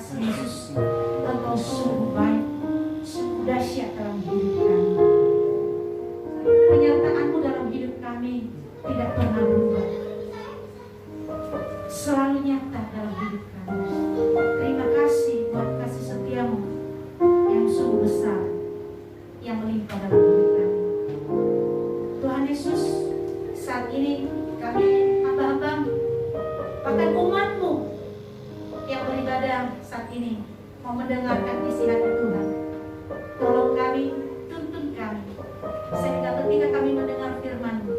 kasih Yesus, Engkau sungguh baik, sungguh dahsyat dalam hidup kami. Penyertaan-Mu dalam hidup kami tidak pernah berubah, selalu nyata dalam hidup kami. Terima kasih buat kasih setia-Mu yang sungguh besar, yang melimpah dalam hidup kami. Tuhan Yesus, saat ini kami hamba-hamba-Mu, bahkan umat-Mu yang beribadah saat ini mau mendengarkan isi hati Tuhan. Tolong kami, tuntun kami, sehingga ketika kami mendengar firman-Mu,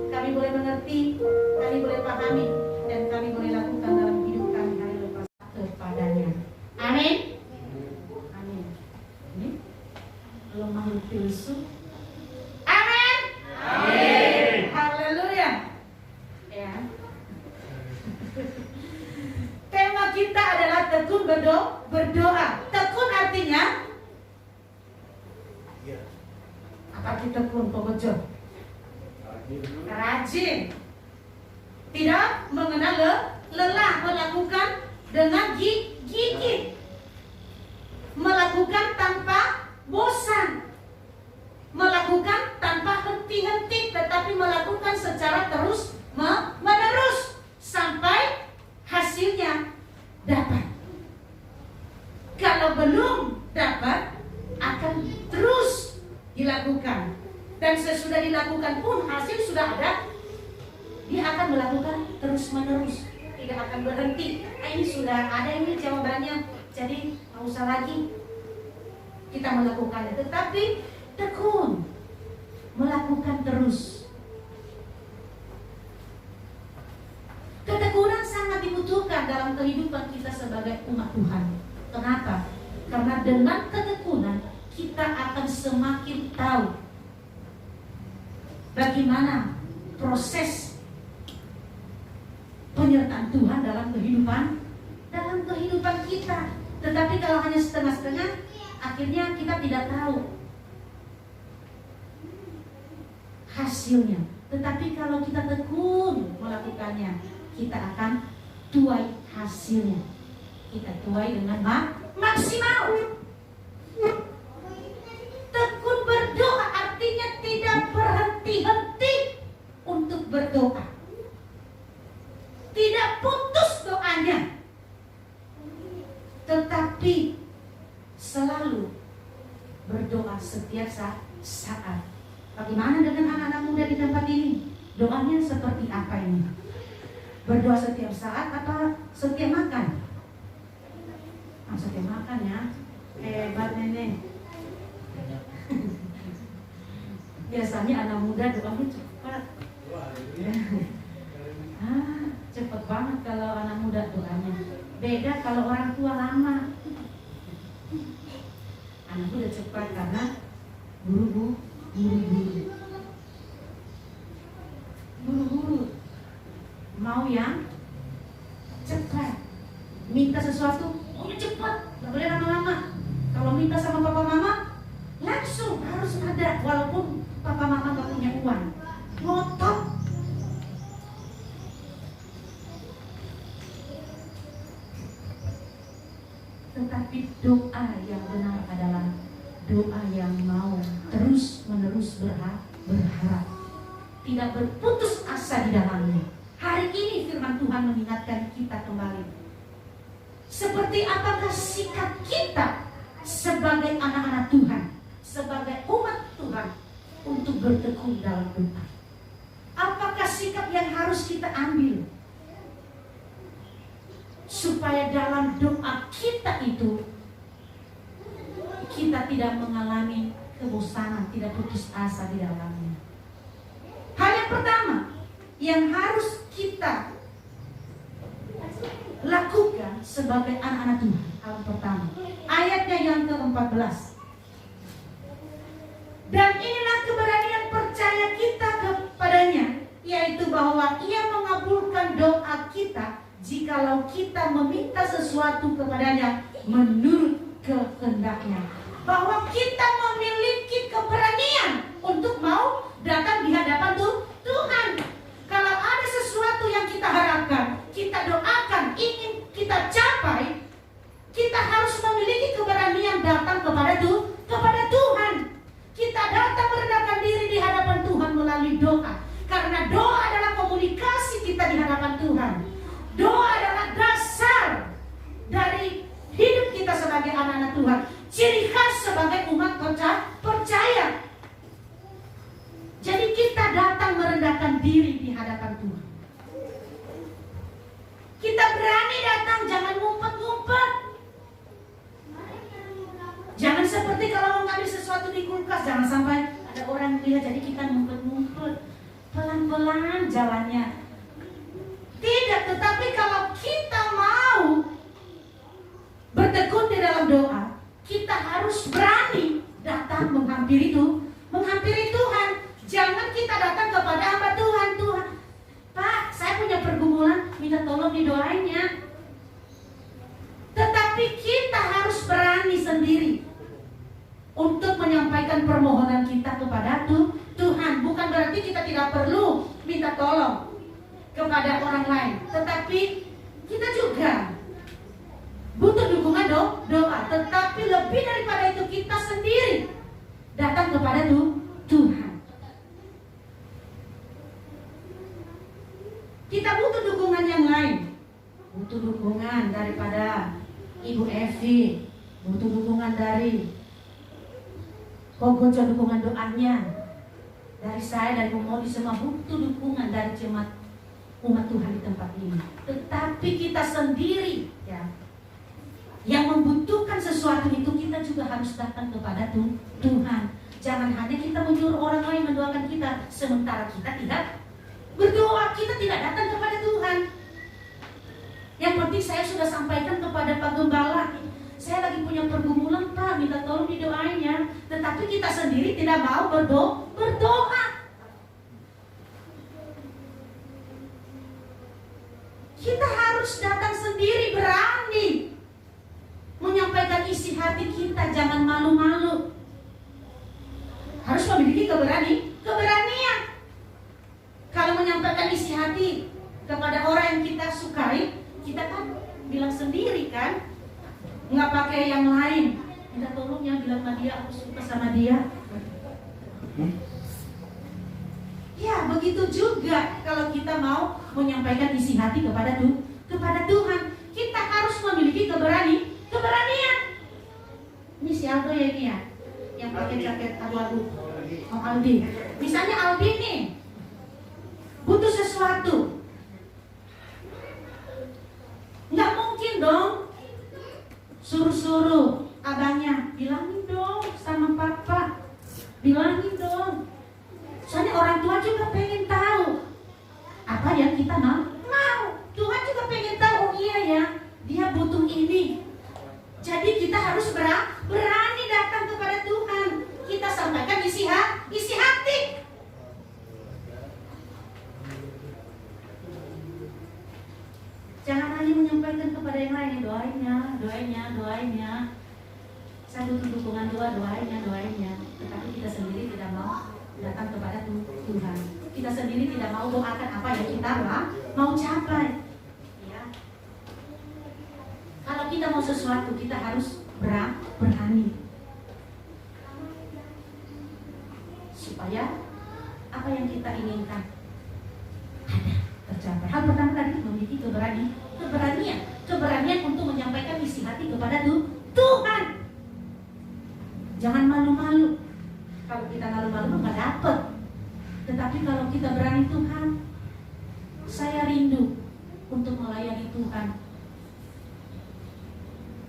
kami boleh mengerti, kami boleh pahami, dan kami boleh lakukan dalam hidup kami hari lepas kepadanya. Amin. Amin. Ini belum makhluk filsuf. Amin. Amin. Haleluya. Ya. Tema kita adalah tekun berdoa. Tekun artinya apa? Kita tekun pemejo, rajin, tidak mengenal lelah, melakukan dengan gigih, melakukan tanpa bosan, melakukan tanpa henti-henti, tetapi melakukan secara terus menerus sampai hasilnya dapat. Kalau belum dapat, akan terus dilakukan, dan sesudah dilakukan pun hasil sudah ada, dia akan melakukan terus menerus, tidak akan berhenti. Ini sudah ada, ini jawabannya, jadi nggak usah lagi kita melakukannya, tetapi tekun melakukan terus. Ketekunan sangat dibutuhkan dalam kehidupan kita sebagai umat Tuhan. Kenapa? Karena dengan ketekunan kita akan semakin tahu bagaimana proses penyertaan Tuhan dalam kehidupan kita. Tetapi kalau hanya setengah-setengah, akhirnya kita tidak tahu hasilnya. Tetapi kalau kita tekun melakukannya, kita akan tuai hasilnya. Kita tuai dengan maksimal. Tekun berdoa artinya tidak berhenti-henti untuk berdoa, tidak putus doanya, tetapi selalu berdoa setiap saat. Bagaimana dengan anak-anak muda di tempat ini? Doanya seperti apa ini? Berdoa setiap saat atau setiap makan? Setiap makan ya. Hebat nenek. Biasanya anak muda doanya cepat. Cepat banget kalau anak muda doanya. Beda kalau orang tua lama. Anak muda cepat karena buru-buru. Mau yang cepat. Minta sesuatu maunya cepat, nggak boleh lama-lama. Kalau minta sama papa mama langsung harus ada, walaupun papa mama nggak punya uang, ngotot. Tetapi doa yang benar adalah doa yang mau terus menerus berharap, tidak berputus asa di dalamnya. Hari ini firman Tuhan mengingatkan kita kembali, seperti apakah sikap kita sebagai anak-anak Tuhan, sebagai umat Tuhan, untuk bertekun dalam doa. Apakah sikap yang harus kita ambil supaya dalam doa kita itu kita tidak mengalami kebosanan, tidak putus asa di dalamnya. Hal yang pertama yang harus kita lakukan sebagai anak-anak Tuhan, hal pertama, ayatnya yang ke-14. Dan inilah keberanian percaya kita kepadanya, yaitu bahwa Ia mengabulkan doa kita jikalau kita meminta sesuatu kepadanya menurut kehendaknya. Bahwa kita memiliki keberanian untuk mau datang di hadapan Tuhan. Kalau ada sesuatu yang kita harapkan, kita doakan, ingin kita capai, sebagai anak-anak Tuhan, ciri khas sebagai umat percaya. Jadi kita datang merendahkan diri di hadapan Tuhan. Kita berani datang, jangan ngumpet-ngumpet. Jangan seperti kalau mau ngambil sesuatu di kulkas, jangan sampai ada orang lihat jadi kita ngumpet-ngumpet. Pelan-pelan jalannya. Tidak, tetapi kalau kita mau bertekun di dalam doa, kita harus berani datang menghampiri Tuhan. Jangan kita datang kepada hamba Tuhan, Pak, saya punya pergumulan, minta tolong didoainnya. Tetapi kita harus berani sendiri untuk menyampaikan permohonan kita kepada Tuhan. Bukan berarti kita tidak perlu minta tolong kepada orang lain, tetapi kita juga butuh dukungan doa. Tetapi lebih daripada itu, kita sendiri datang kepada Tuhan. Kita butuh dukungan yang lain. Butuh dukungan daripada Ibu Evi, butuh dukungan dari Kogojo, dukungan doanya dari saya, dari Bu Modi, semua butuh dukungan dari jemaat umat Tuhan di tempat ini. Tetapi kita sendiri ya, yang membutuhkan sesuatu itu, kita juga harus datang kepada Tuhan. Jangan hanya kita menyuruh orang lain mendoakan kita, sementara kita tidak berdoa, kita tidak datang kepada Tuhan. Yang penting saya sudah sampaikan kepada Pak Gembala, saya lagi punya pergumulan Pak, minta tolong didoainnya. Tetapi kita sendiri tidak mau berdoa. Kita harus datang sendiri, berani menyampaikan isi hati kita, jangan malu-malu. Harus memiliki keberanian. Kalau menyampaikan isi hati kepada orang yang kita sukai, kita kan bilang sendiri kan, nggak pakai yang lain. Minta tolong ya, bilang sama dia aku suka sama dia. Ya begitu juga kalau kita mau menyampaikan isi hati kepada Tuhan, kita harus memiliki keberanian. Ini si Aldo ya, ini ya, yang pakai jaket abu-abu. Om Aldi. Misalnya Aldi nih butuh sesuatu, nggak mungkin dong suruh abangnya, bilangin dong sama papa, bilangin dong. Soalnya orang tua juga pengen tahu apa yang kita mau. Tuhan juga pengen tahu, oh iya ya, dia butuh ini. Jadi kita harus berani datang kepada Tuhan. Kita sampaikan isi hati. Jangan hanya menyampaikan kepada yang lain, doainya. Saya butuh dukungan doainya. Tetapi kita sendiri tidak mau datang kepada Tuhan. Kita sendiri tidak mau doakan apa yang kita mau capai. Ya. Kalau kita mau sesuatu, kita harus berani. Supaya apa yang kita inginkan ada, tercapai. Hal pertama tadi memiliki keberanian untuk menyampaikan isi hati kepada Tuhan. Jangan malu-malu. Kalau kita malu-malu nggak dapet. Tetapi kalau kita berani, Tuhan, saya rindu untuk melayani Tuhan.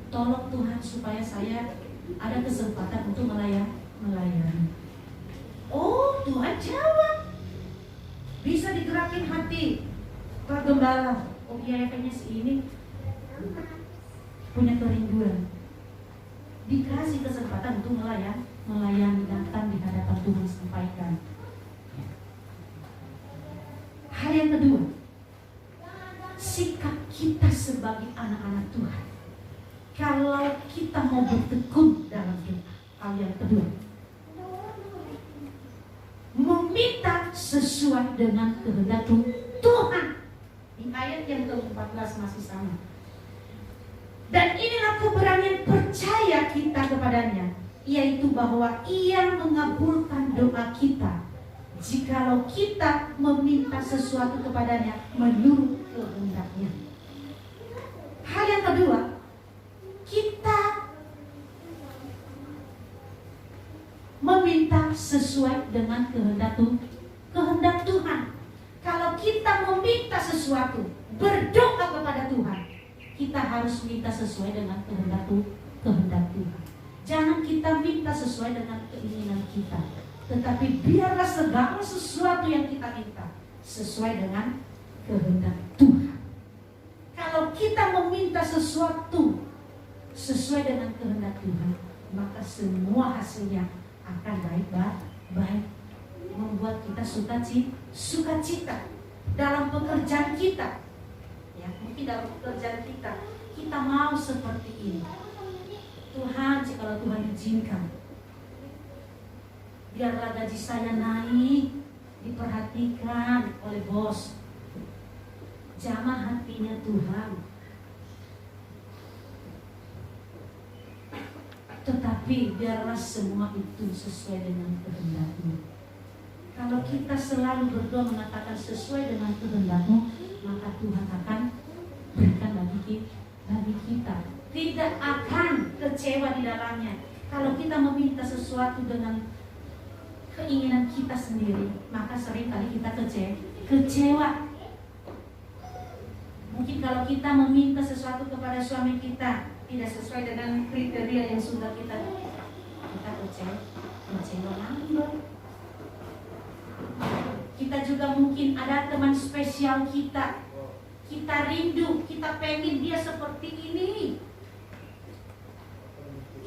Tolong Tuhan supaya saya ada kesempatan untuk melayani. Oh, Tuhan jawab. Bisa digerakin hati Pak Gembala. Oh iya, kayaknya si ini punya kerinduan. Dikasih kesempatan untuk melayani, datang di hadapan Tuhan, sampaikan. Hal yang kedua, sikap kita sebagai anak-anak Tuhan. Kalau kita mau bertekun dalam hidup, hal yang kedua, meminta sesuai dengan kehendak Tuhan. Di ayat yang ke-14 masih sama. Dan inilah keberanian percaya kita kepadanya, yaitu bahwa Ia mengabulkan doa kita jikalau kita meminta sesuatu kepadanya menurut kehendaknya. Hal yang kedua, kita meminta sesuai dengan kehendak Tuhan. Kalau kita meminta sesuatu, berdoa kepada Tuhan, kita harus minta sesuai dengan kehendak Tuhan. Jangan kita minta sesuai dengan keinginan kita, tetapi biarlah segala sesuatu yang kita minta sesuai dengan kehendak Tuhan. Kalau kita meminta sesuatu sesuai dengan kehendak Tuhan, maka semua hasilnya akan baik, membuat kita sukacita dalam pekerjaan kita. Ya, mungkin dalam pekerjaan kita mau seperti ini. Tuhan, jikalau Tuhan izinkan, biarlah gaji saya naik, diperhatikan oleh bos. Jamah hatinya Tuhan. Tetapi biarlah semua itu sesuai dengan kehendak-Mu. Kalau kita selalu berdoa mengatakan sesuai dengan kehendak-Mu, maka Tuhan akan berikan bagi kita. Tidak akan kecewa di dalamnya. Kalau kita meminta sesuatu dengan keinginan kita sendiri, maka seringkali kita kecewa. Mungkin kalau kita meminta sesuatu kepada suami kita tidak sesuai dengan kriteria yang sudah kita kecewa ngambek. Kita juga mungkin ada teman spesial kita rindu, kita pengen dia seperti ini.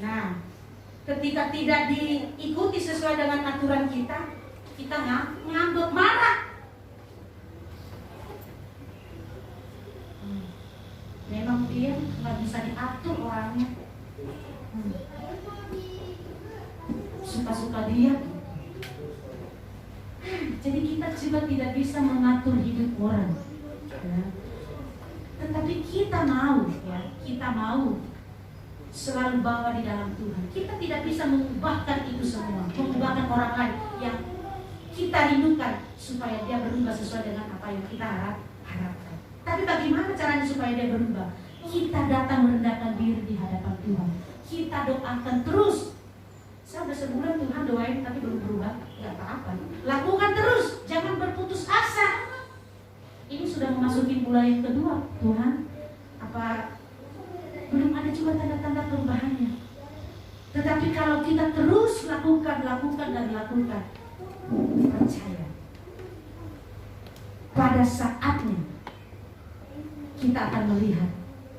Nah, ketika tidak diikuti sesuai dengan aturan kita ngambek, marah. Memang dia nggak bisa diatur orangnya, suka-suka dia. Jadi kita juga tidak bisa mengatur hidup orang, ya. Tetapi kita mau selalu bawa di dalam Tuhan. Kita tidak bisa mengubahkan itu semua, mengubahkan orang lain yang kita rindukan supaya dia berubah sesuai dengan apa yang kita harapkan. Tapi bagaimana caranya supaya dia berubah? Kita datang merendahkan diri di hadapan Tuhan. Kita doakan terus. Saya udah sebulan Tuhan doain tapi belum berubah, nggak apa-apa. Lakukan terus, jangan berputus asa. Ini sudah memasuki bulan yang kedua, Tuhan. Apa belum ada juga tanda-tanda perubahannya? Tetapi kalau kita terus lakukan, percaya pada saatnya kita akan melihat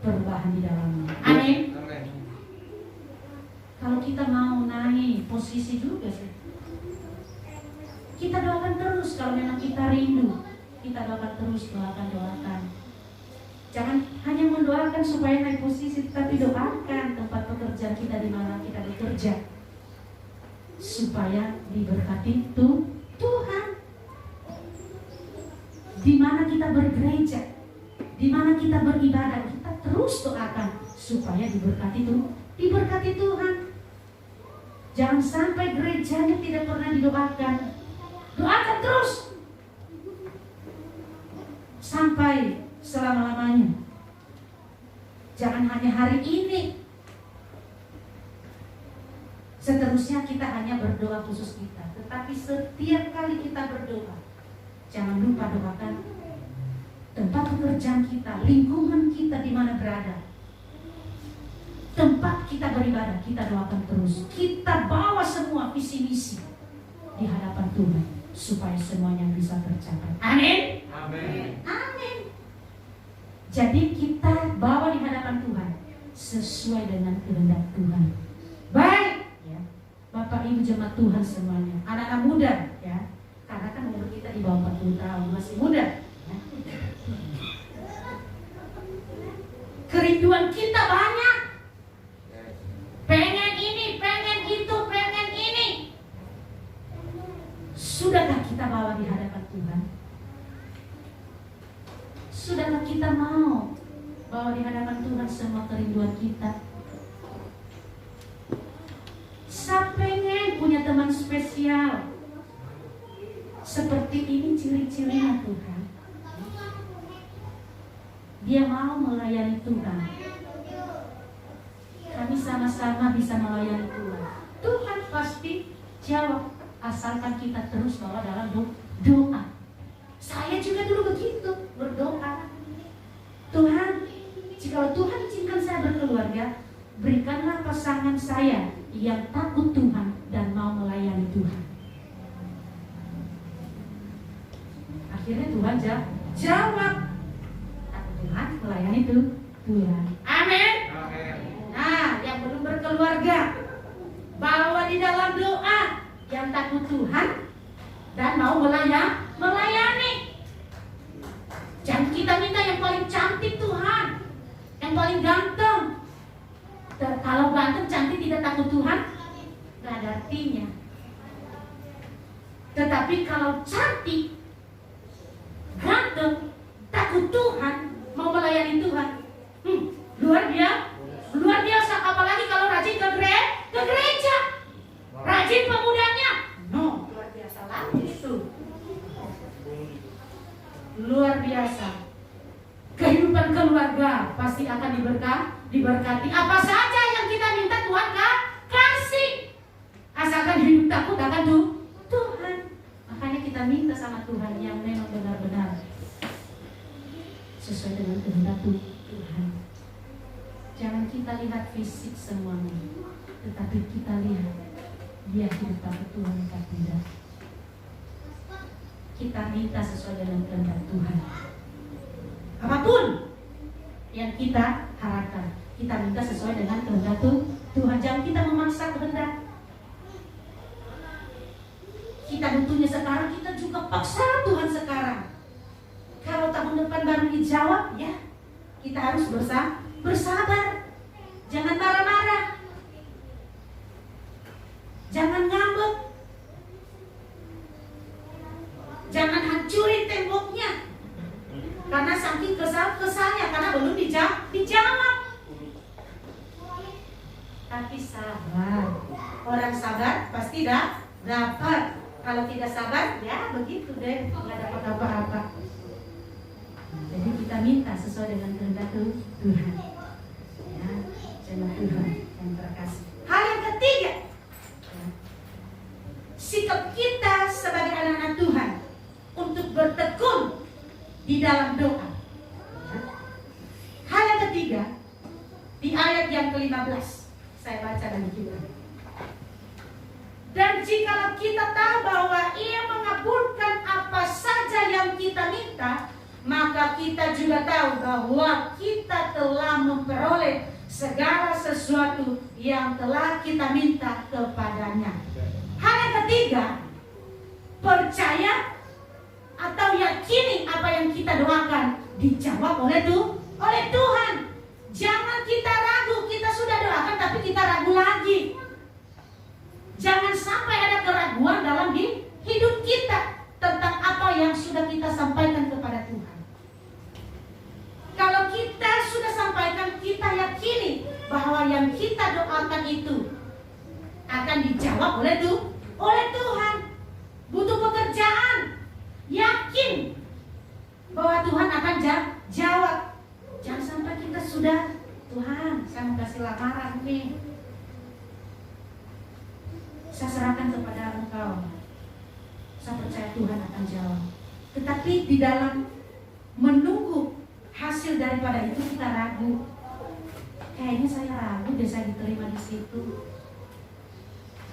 perubahan di dalamnya. Amin. Kalau kita mau naik posisi juga sih, kita doakan terus. Kalau memang kita rindu, kita doakan terus, doakan. Jangan hanya mendoakan supaya naik posisi, tapi doakan tempat pekerjaan kita di mana kita bekerja supaya diberkati Tuhan. Di mana kita bergereja, di mana kita beribadah, kita terus doakan supaya diberkati Tuhan. Jangan sampai gerejanya tidak pernah didoakan. Doakan terus sampai selama-lamanya. Jangan hanya hari ini. Seterusnya kita hanya berdoa khusus kita. Tetapi setiap kali kita berdoa, jangan lupa doakan tempat pekerjaan kita, lingkungan kita di mana berada, tempat kita beribadah, kita doakan terus. Kita bawa semua visi misi di hadapan Tuhan supaya semuanya bisa tercapai. Amin. Amin. Jadi kita bawa di hadapan Tuhan sesuai dengan kehendak Tuhan. Baik, ya. Bapak Ibu jemaat Tuhan semuanya, anak-anak muda, ya. Karena kan umur kita di bawah 40 tahun, masih muda. Ya. Kerinduan kita banyak. Pengen ini, pengen itu, pengen ini. Sudahkah kita bawa di hadapan Tuhan? Sudahkah kita mau bawa di hadapan Tuhan semua kerinduan kita? Saya pengen punya teman spesial seperti ini, ciri-cirinya Tuhan. Dia mau melayani Tuhan. Kami sama-sama bisa melayani Tuhan. Tuhan pasti jawab, asalkan kita terus bawa dalam doa. Saya juga dulu begitu, berdoa. Tuhan, jika Tuhan izinkan saya berkeluarga, berikanlah pasangan saya yang takut Tuhan dan mau melayani Tuhan. Akhirnya Tuhan jawab, takut Tuhan, melayani Tuhan. Amin. Nah, yang belum berkeluarga, bawa di dalam doa, yang takut Tuhan dan mau melayani. Jangan kita minta yang paling cantik Tuhan, yang paling ganteng. Kalau ganteng cantik tidak takut Tuhan, gak ada artinya. Tetapi kalau cantik, ganteng, takut Tuhan, mau melayani Tuhan, luar biasa. Apalagi kalau rajin ke gereja, rajin pemudanya, luar biasa lagi itu. Luar biasa. Kehidupan keluarga pasti akan diberkati. Apa saja yang kita minta Tuhan kasih, asalkan hidup takut akan Tuhan. Makanya kita minta sama Tuhan yang memang benar-benar sesuai dengan kehendak Tuhan. Jangan kita lihat fisik semuanya, tetapi kita lihat dia hidup takut Tuhan atau tidak. Kita minta sesuai dengan kehendak Tuhan. Apapun yang kita harapkan, kita minta sesuai dengan kehendak Tuhan. Jangan kita memaksa kehendak. Kita butuhnya sekarang, kita juga paksa Tuhan sekarang. Kalau tahun depan baru dijawab, ya kita harus bersabar. Jangan marah-marah, jangan ngambek, jangan hancurin temboknya karena saking kesalnya, karena belum dijawab. Tapi sabar. Orang sabar pasti dapat. Kalau tidak sabar, ya begitu deh, nggak dapat apa-apa. Jadi kita minta sesuai dengan kehendak Tuhan. Ya, jemaat Tuhan yang terkasih. Hal yang ketiga, ya, sikap kita sebagai anak-anak Tuhan untuk bertekun di dalam doa. Ya. Hal yang ketiga, di ayat yang ke-15, saya baca dan juga. Dan jikalau kita tahu bahwa Ia mengabulkan apa saja yang kita minta, maka kita juga tahu bahwa kita telah memperoleh segala sesuatu yang telah kita minta kepadanya. Hal yang ketiga, percaya atau yakini apa yang kita doakan dijawab oleh Tuhan. Jangan kita ragu, kita sudah doakan tapi kita ragu lagi. Jangan sampai ada keraguan dalam hidup kita tentang apa yang sudah kita sampaikan kepada Tuhan. Kalau kita sudah sampaikan, kita yakini bahwa yang kita doakan itu akan dijawab oleh Tuhan. Butuh pekerjaan, yakin bahwa Tuhan akan jawab. Jangan sampai kita sudah, Tuhan, saya mau kasih lamaran nih, saya serahkan kepada Engkau, saya percaya Tuhan akan jawab. Tetapi di dalam menunggu hasil daripada itu kita ragu. Kayaknya saya ragu deh saya diterima di situ.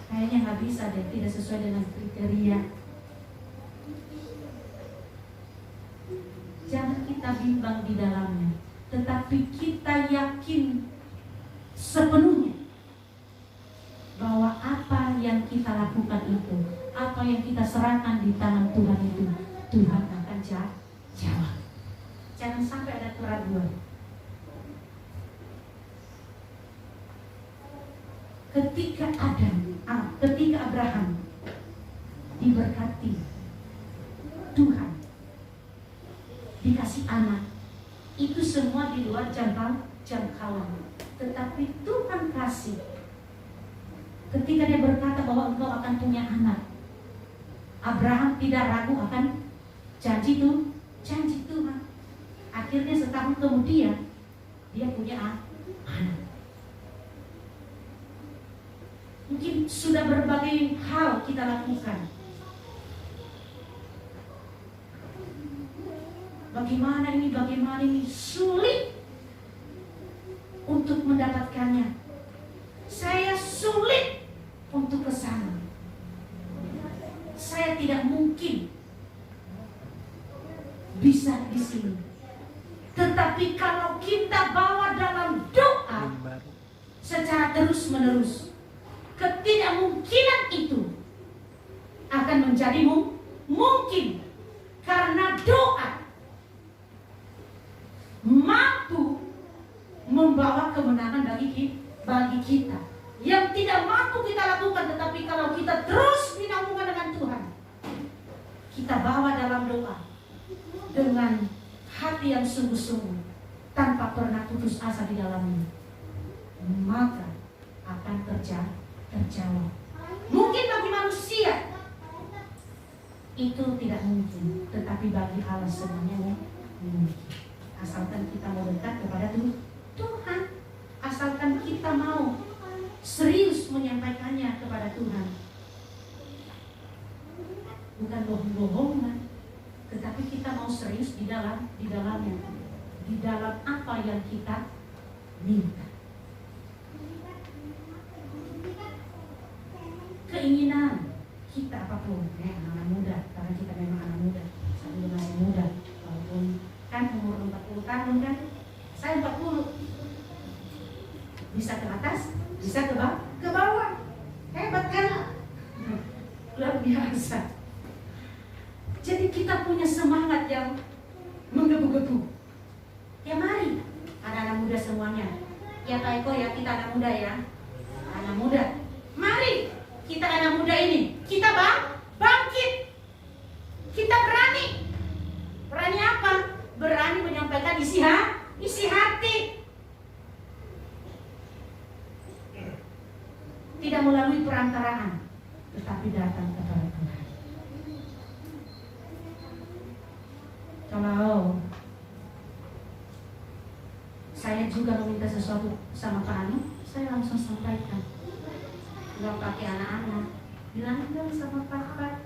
Kayaknya nggak bisa deh, tidak sesuai dengan kriteria. Jangan kita bimbang di dalamnya, tetapi kita yakin sepenuhnya bahwa apa yang kita lakukan itu, apa yang kita serahkan di tangan Tuhan itu, Tuhan akan jawab. Jangan sampai ada keraguan. Ketika Abraham diberkati Tuhan, dikasih anak, itu semua di luar jangkauan. Tetapi Tuhan kasih. Ketika dia berkata bahwa engkau akan punya anak, Abraham tidak ragu akan janji Tuhan. Akhirnya setahun kemudian dia punya anak. Mungkin sudah berbagai hal kita lakukan. Bagaimana ini sulit untuk mendapatkannya. Saya sulit untuk ke sana. Saya tidak mungkin bisa di sini. Tetapi kalau kita bawa dalam doa secara terus-menerus, ketidakmungkinan itu akan menjadi mungkin. Karena doa mampu membawa kemenangan bagi kita. Yang tidak mampu kita lakukan, tetapi kalau kita terus binangungan dengan Tuhan, kita bawa dalam doa dengan hati yang sungguh-sungguh, tanpa pernah putus asa di dalamnya, maka akan terjawab. Mungkin bagi manusia itu tidak mungkin, tetapi bagi Allah semuanya mungkin. Asalkan kita mau dekat kepada Tuhan, asalkan kita mau serius menyampaikannya kepada Tuhan, bukan bohong-bohongan, tetapi kita mau serius di dalamnya, di dalam apa yang kita minta. Keinginan kita apapun, anak muda, karena kita memang anak muda, saya juga masih muda, walaupun kan umur 40 tahun kan, saya 40, bisa ke atas, bisa ke bawah, hebat kan? Luar biasa. Jadi kita punya semangat yang menggebu-gebu. Ya mari, anak-anak muda semuanya. Ya Kak Eko ya, kita anak muda ya. Anak muda, mari kita anak muda ini, kita bangkit. Kita berani. Berani apa? Berani menyampaikan isi hati. Tidak melalui perantaraan, tetapi datang kepada Tuhan. Kalau saya juga meminta sesuatu sama Pak Anu, saya langsung sampaikan. Nggak pakai anak-anak, bilang dong sama Papa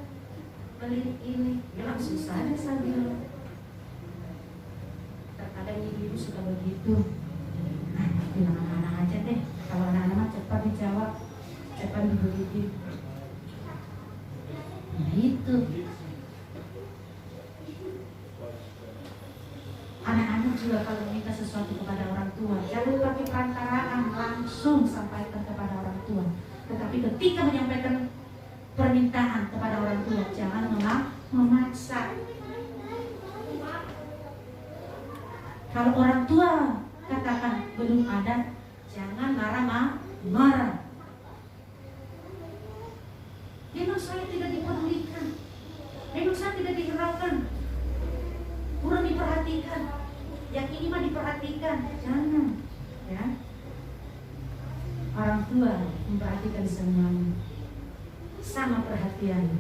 beli ini, ya langsung saja sambil. Terkadang ibu suka begitu, bilang anak-anak aja deh. Kalau anak-anak cepat dijawab, cepat dibeli. Nah itu. Anak-anak juga kalau minta sesuatu kepada orang tua, jangan pakai perantaraan, langsung sampaikan kepada orang tua. Tetapi ketika menyampaikan permintaan kepada orang tua, jangan memaksa. Kalau orang tua katakan belum ada, jangan marah. Memang saya tidak dipedulikan, memang saya tidak dihiraukan, kurang diperhatikan. Yang ini mah diperhatikan, jangan, ya. Orang tua memperhatikan semuanya, sama perhatian.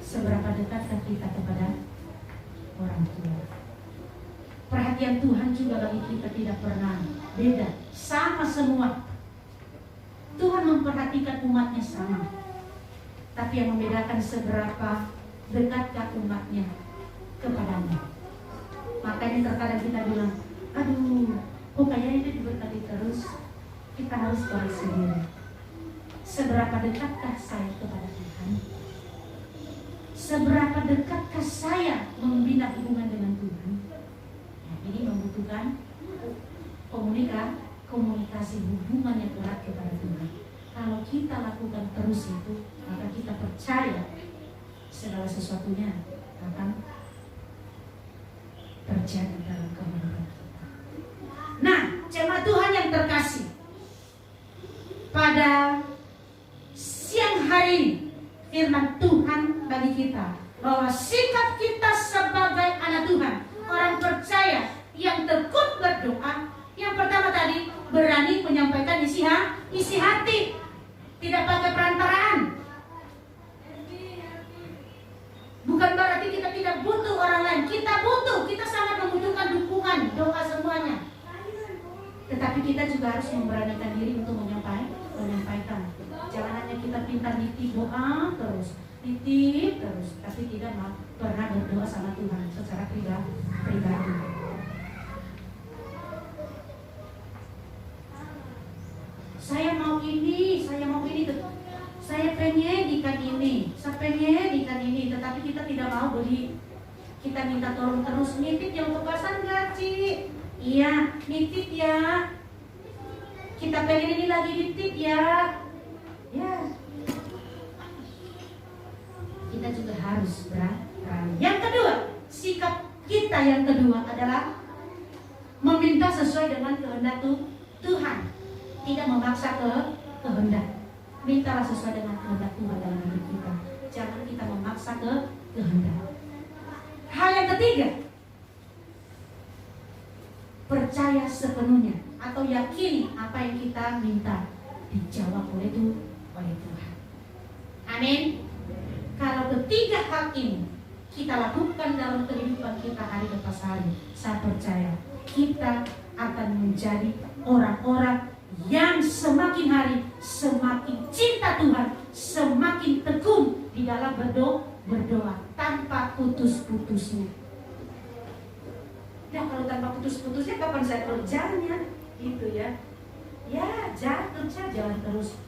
Seberapa dekatkah kita kepada orang tua? Perhatian Tuhan juga bagi kita tidak pernah beda, sama semua. Tuhan memperhatikan umatnya sama, tapi yang membedakan seberapa dekatkah umatnya kepadanya. Makanya terkadang kita bilang, aduh, kayaknya ini diberkati terus, kita harus koreksi diri. Seberapa dekatkah saya kepada Tuhan? Seberapa dekatkah saya membina hubungan dengan Tuhan? Nah, ini membutuhkan komunikasi hubungan yang erat kepada Tuhan. Kalau kita lakukan terus itu, maka kita percaya segala sesuatunya akan terjadi dalam kehidupan kita. Nah, jemaat Tuhan yang terkasih, pada siang hari ini firman Tuhan bagi kita bahwa sikap kita sebagai anak Tuhan, orang percaya yang tekun berdoa, yang pertama tadi berani menyampaikan isi hati, tidak pakai perantaraan. Bukan berarti kita tidak butuh orang lain, kita butuh, kita sangat membutuhkan dukungan, doa semuanya. Tetapi kita juga harus memberanikan diri untuk menyampaikan. Jangan hanya kita pintar nitip doa terus, tapi tidak pernah berdoa sama Tuhan secara pribadi. Saya mau ini, saya pengen ikan ini, tetapi kita tidak mau beli. Kita minta tolong terus, nitip yang untuk pasang nggak, Ci? Iya, nitip ya. Kita pengen ini lagi, nitip ya. Ya. Kita juga harus berani. Yang kedua, sikap kita yang kedua adalah meminta sesuai dengan kehendak Tuhan. Tidak memaksa kehendak. Mintalah sesuai dengan kehendak Tuhan dalam hidup kita. Jangan kita memaksa kehendak. Hal yang ketiga, percaya sepenuhnya atau yakini apa yang kita minta dijawab oleh Tuhan. Amin. Kalau ketiga hal ini kita lakukan dalam kehidupan kita hari lepas hari, saya percaya kita akan menjadi orang-orang yang semakin hari semakin cinta Tuhan, semakin tekun di dalam berdoa tanpa putus-putusnya. Nah, kalau tanpa putus-putusnya kapan saya kerjanya? Gitu ya. Ya, jalan terus.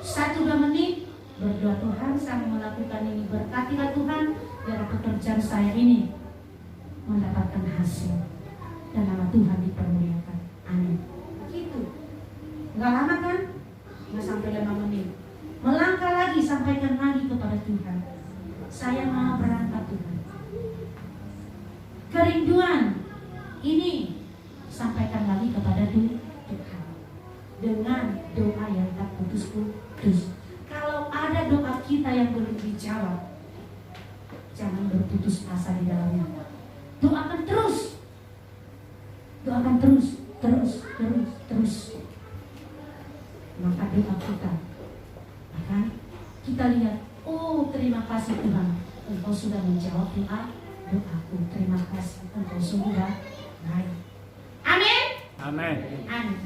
1-2 menit berdoa, Tuhan, saya melakukan ini, berkatilah Tuhan biar pekerjaan saya ini mendapatkan hasil dan nama Tuhan dipermuliakan. Amin. Gitu. Nggak lama kan? Nggak sampai 5 menit. Melangkah lagi, sampaikan lagi kepada Tuhan. Saya mau berangkat Tuhan. Kerinduan ini sampaikan lagi kepada Tuhan dengan doa yang tak putus-putus. Kalau ada doa kita yang belum dijawab, jangan berputus asa di dalamnya. Doakan terus. Maka doa kita akan kita lihat, oh terima kasih Tuhan, Engkau sudah menjawab doaku. Terima kasih, Engkau sudah baik. Amin. Amin. Amin.